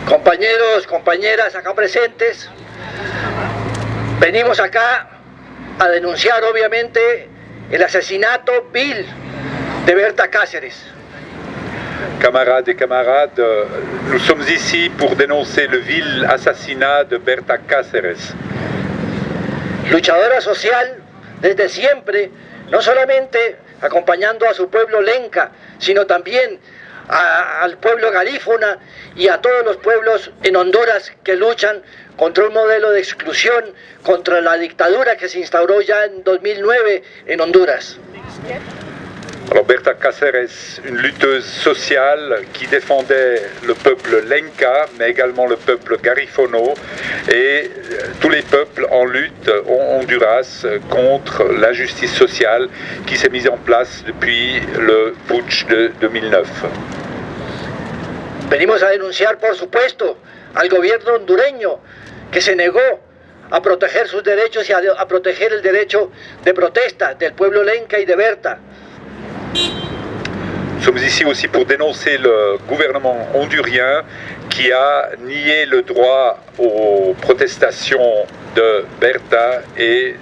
compañeros, compañeras acá presentes, venimos acá a denunciar obviamente el asesinato vil de Berta Cáceres. Camarades et camarades, nous sommes ici pour dénoncer le vil assassinat de Berta Cáceres. Luchadora social desde siempre, no solamente acompañando a su pueblo lenca, sino también al pueblo garífuna y a todos los pueblos en Honduras que luchan contra un modelo de exclusión, contra la dictadura que se instauró ya en 2009 en Honduras. Alors Berta Cáceres, une lutteuse sociale qui défendait le peuple lenca, mais également le peuple garifono et tous les peuples en lutte au Honduras contre l'injustice sociale qui s'est mise en place depuis le putsch de 2009. Venimos a denunciar, por supuesto, al gobierno hondureño que se negó a proteger sus derechos y a proteger el derecho de protesta del pueblo lenca y de Berta. Nous sommes ici aussi pour dénoncer le gouvernement hondurien qui a nié le droit aux protestations de Berta et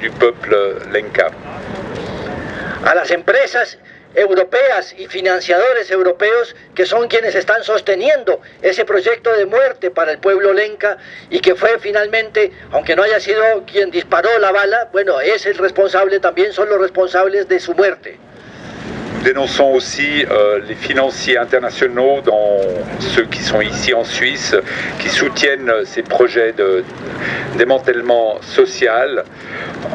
du peuple lenca. A las empresas europeas y financiadores europeos que son quienes están sosteniendo ese proyecto de muerte para el pueblo lenca y que fue finalmente, aunque no haya sido quien disparó la bala, bueno, es el responsable, también son los responsables de su muerte. Nous dénonçons aussi les financiers internationaux, dont ceux qui sont ici en Suisse, qui soutiennent ces projets de démantèlement social.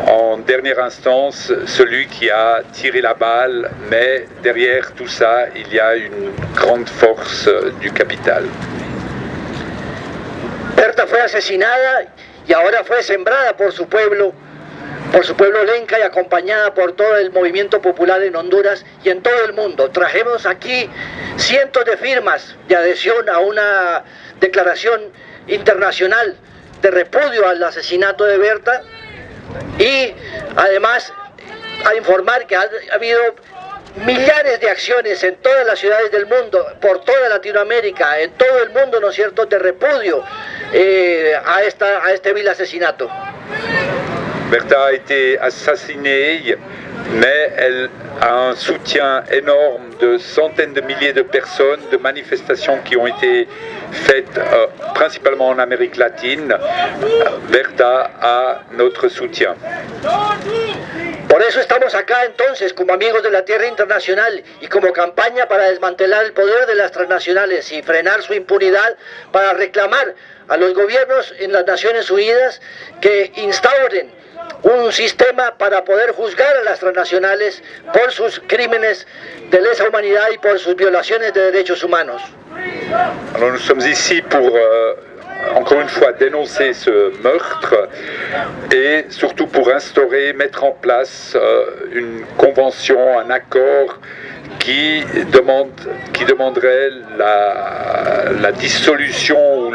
En dernière instance, celui qui a tiré la balle, mais derrière tout ça, il y a une grande force du capital. Berta fue asesinada y ahora fue sembrada por su pueblo lenca y acompañada por todo el movimiento popular en Honduras y en todo el mundo. Trajimos aquí cientos de firmas de adhesión a una declaración internacional de repudio al asesinato de Berta y además a informar que ha habido millares de acciones en todas las ciudades del mundo, por toda Latinoamérica, en todo el mundo, ¿no es cierto?, de repudio a este vil asesinato. Berta a été assassinée, mais elle a un soutien énorme de centaines de milliers de personnes, de manifestations qui ont été faites principalement en Amérique latine. Berta a notre soutien. Por eso estamos acá entonces como amigos de la tierra internacional y como campaña para desmantelar el poder de las transnacionales y frenar su impunidad, para reclamar a los gobiernos en las Naciones Unidas que instauren un sistema para poder juzgar a las transnacionales por sus crímenes de lesa humanidad y por sus violaciones de derechos humanos. Alors nous sommes ici pour encore une fois dénoncer ce meurtre et surtout pour instaurer, mettre en place une convention, un accord qui demanderait la dissolution ou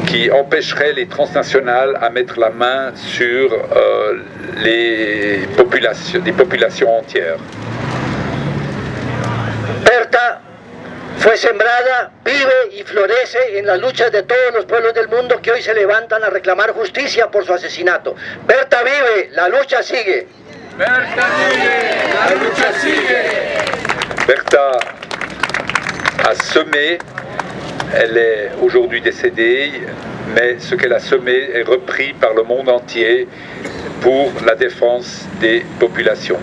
qui empêcherait les transnationales à mettre la main sur des populations entières. Berta fue sembrada, vive y florece en las luchas de todos los pueblos del mundo que hoy se levantan a reclamar justicia por su asesinato. Berta vive, la lucha sigue. Berta vive, la lucha sigue. Berta a semé, elle est aujourd'hui décédée, mais ce qu'elle a semé est repris par le monde entier pour la défense des populations.